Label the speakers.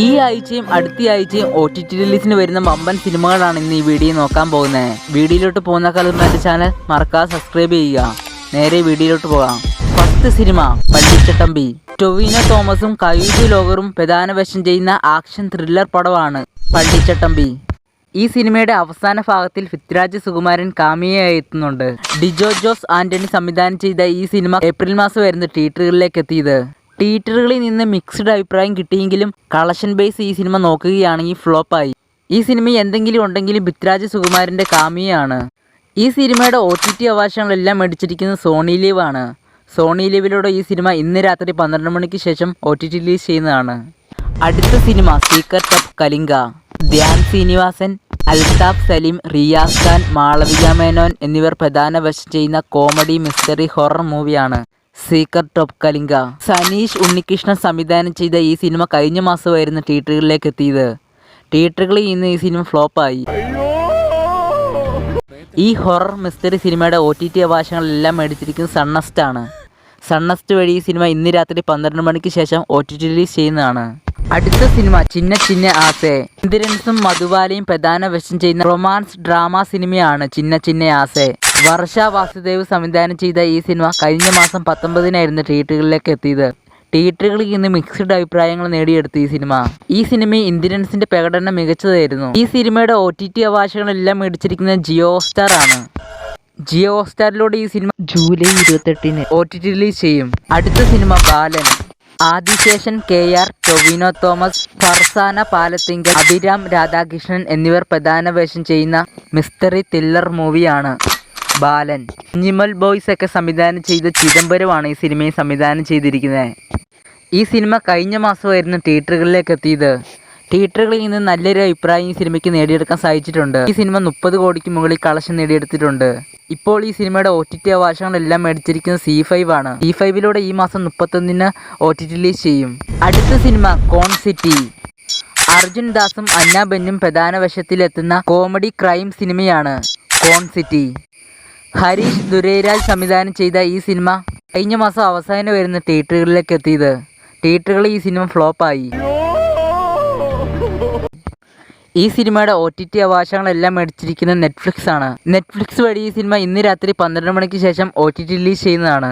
Speaker 1: ഈ ആഴ്ചയും അടുത്ത ആഴ്ചയും OTT റിലീസിന് വരുന്ന വമ്പൻ സിനിമകളാണ് ഇന്ന് ഈ വീഡിയോ നോക്കാൻ പോകുന്നത്. വീഡിയോയിലോട്ട് പോകുന്നേക്കാളും എൻ്റെ ചാനൽ മറക്കാതെ സബ്സ്ക്രൈബ് ചെയ്യുക. നേരെ വീഡിയോയിലോട്ട് പോകാം. First cinema Pallichattambi. ടൊവിനോ തോമസും കയൂജ് ലോഗറും പ്രധാന വേഷം ചെയ്യുന്ന ആക്ഷൻ ത്രില്ലർ പടമാണ് പള്ളിച്ചട്ടമ്പി. ഈ സിനിമയുടെ അവസാന ഭാഗത്തിൽ പൃഥ്വിരാജ് സുകുമാരൻ കാമിയായി എത്തുന്നുണ്ട്. ഡിജോ ജോസ് ആന്റണി സംവിധാനം ചെയ്ത ഈ സിനിമ ഏപ്രിൽ മാസം വരുന്ന തിയേറ്ററുകളിലേക്ക് എത്തിയത്. തിയേറ്ററുകളിൽ നിന്ന് മിക്സ്ഡ് അഭിപ്രായം കിട്ടിയെങ്കിലും കളക്ഷൻ ബേസ് ഈ സിനിമ നോക്കുകയാണെങ്കിൽ ഫ്ലോപ്പായി. ഈ സിനിമ എന്തെങ്കിലും ഉണ്ടെങ്കിലും പൃഥ്വിരാജ് സുകുമാരൻ്റെ കാമിയാണ്. ഈ സിനിമയുടെ OTT അവകാശങ്ങളെല്ലാം മേടിച്ചിരിക്കുന്നത് സോണി ലീവ് ആണ്. സോണി ലീവിലൂടെ ഈ സിനിമ ഇന്ന് രാത്രി 12 മണിക്ക് ശേഷം OTT റിലീസ് ചെയ്യുന്നതാണ്. അടുത്ത cinema secret of Kalinga. Dhyan Sreenivasan, Althaf Salim, Riyaz Khan, Malavika Menon എന്നിവർ പ്രധാന വേഷം ചെയ്യുന്ന കോമഡി മിസ്റ്ററി ഹൊറർ മൂവിയാണ് സീക്രട്ട് ഓഫ് കലിംഗ. സനീഷ് ഉണ്ണികൃഷ്ണൻ സംവിധാനം ചെയ്ത ഈ സിനിമ കഴിഞ്ഞ മാസമായിരുന്നു തിയേറ്ററുകളിലേക്ക് എത്തിയത്. തിയേറ്ററുകളിൽ ഇന്ന് ഈ സിനിമ ഫ്ലോപ്പായി. ഈ ഹൊറർ മിസ്റ്ററി സിനിമയുടെ OTT അവകാശങ്ങളെല്ലാം മേടിച്ചിരിക്കുന്നത് സൺനെസ്റ്റ് ആണ്. സൺനെസ്റ്റ് വഴി ഈ സിനിമ ഇന്ന് രാത്രി 12 മണിക്ക് ശേഷം OTT റിലീസ് ചെയ്യുന്നതാണ്. അടുത്ത സിനിമ ചിന്ന ചിന്ന ആസെ. ഇന്ദ്രൻസും മധുബാലയും പ്രധാന വേഷം ചെയ്യുന്ന റൊമാൻസ് ഡ്രാമ സിനിമയാണ് ചിന്ന ചിന്ന ആസെ. വർഷ വാസുദേവ് സംവിധാനം ചെയ്ത ഈ സിനിമ കഴിഞ്ഞ മാസം 19-നായിരുന്നു തിയേറ്ററുകളിലേക്ക് എത്തിയത്. തിയേറ്ററുകളിൽ ഇന്ന് മിക്സ്ഡ് അഭിപ്രായങ്ങൾ നേടിയെടുത്തു ഈ സിനിമ. ഈ സിനിമയിൽ ഇന്ദ്രൻസിന്റെ പ്രകടനം മികച്ചതായിരുന്നു. ഈ സിനിമയുടെ OTT അവകാശങ്ങളെല്ലാം മേടിച്ചിരിക്കുന്നത് ജിയോ ഹോട്ട്സ്റ്റാർ ആണ്. ജിയോ ഹോട്ട്സ്റ്റാറിലൂടെ ഈ സിനിമ ജൂലൈ 28-ന് OTT റിലീസ് ചെയ്യും. അടുത്ത സിനിമ ബാലൻ. ആദിശേഷൻ, KR, ടൊവിനോ തോമസ്, ഫർസാന പാലത്തിങ്കൽ, അഭിരാം രാധാകൃഷ്ണൻ എന്നിവർ പ്രധാന വേഷം ചെയ്യുന്ന മിസ്റ്ററി ത്രില്ലർ മൂവിയാണ് ബാലൻ. ജിമൽ ബോയ്സ് ഒക്കെ സംവിധാനം ചെയ്ത ചിദംബരമാണ് ഈ സിനിമയെ സംവിധാനം ചെയ്തിരിക്കുന്നത്. ഈ സിനിമ കഴിഞ്ഞ മാസമായിരുന്നു തിയേറ്ററുകളിലേക്ക് എത്തിയത്. തിയേറ്ററുകളിൽ നിന്ന് നല്ലൊരു അഭിപ്രായം ഈ സിനിമയ്ക്ക് നേടിയെടുക്കാൻ സാധിച്ചിട്ടുണ്ട്. ഈ സിനിമ 30 കോടിക്ക് മുകളിൽ കളക്ഷൻ നേടിയെടുത്തിട്ടുണ്ട്. ഇപ്പോൾ ഈ സിനിമയുടെ OTT അവകാശങ്ങളെല്ലാം മേടിച്ചിരിക്കുന്നത് C5 ആണ്. C5ലൂടെ ഈ മാസം 31-ന് OTT റിലീസ് ചെയ്യും. അടുത്ത സിനിമ കോൺ സിറ്റി. അർജുൻ ദാസും അന്ന ബെന്നും പ്രധാന വേഷത്തിലെത്തുന്ന കോമഡി ക്രൈം സിനിമയാണ് കോൺ സിറ്റി. ഹരീഷ് ദുരൈരാജ് സംവിധാനം ചെയ്ത ഈ സിനിമ കഴിഞ്ഞ മാസം അവസാനം വരുന്ന തിയേറ്ററുകളിലേക്ക് എത്തിയത്. തിയേറ്ററുകളിൽ ഈ സിനിമ ഫ്ലോപ്പായി. ഈ സിനിമയുടെ OTT അവകാശങ്ങളെല്ലാം മേടിച്ചിരിക്കുന്നത് നെറ്റ്ഫ്ലിക്സ് ആണ്. നെറ്റ്ഫ്ലിക്സ് വഴി ഈ സിനിമ ഇന്ന് രാത്രി 12 മണിക്ക് ശേഷം OTT റിലീസ് ചെയ്യുന്നതാണ്.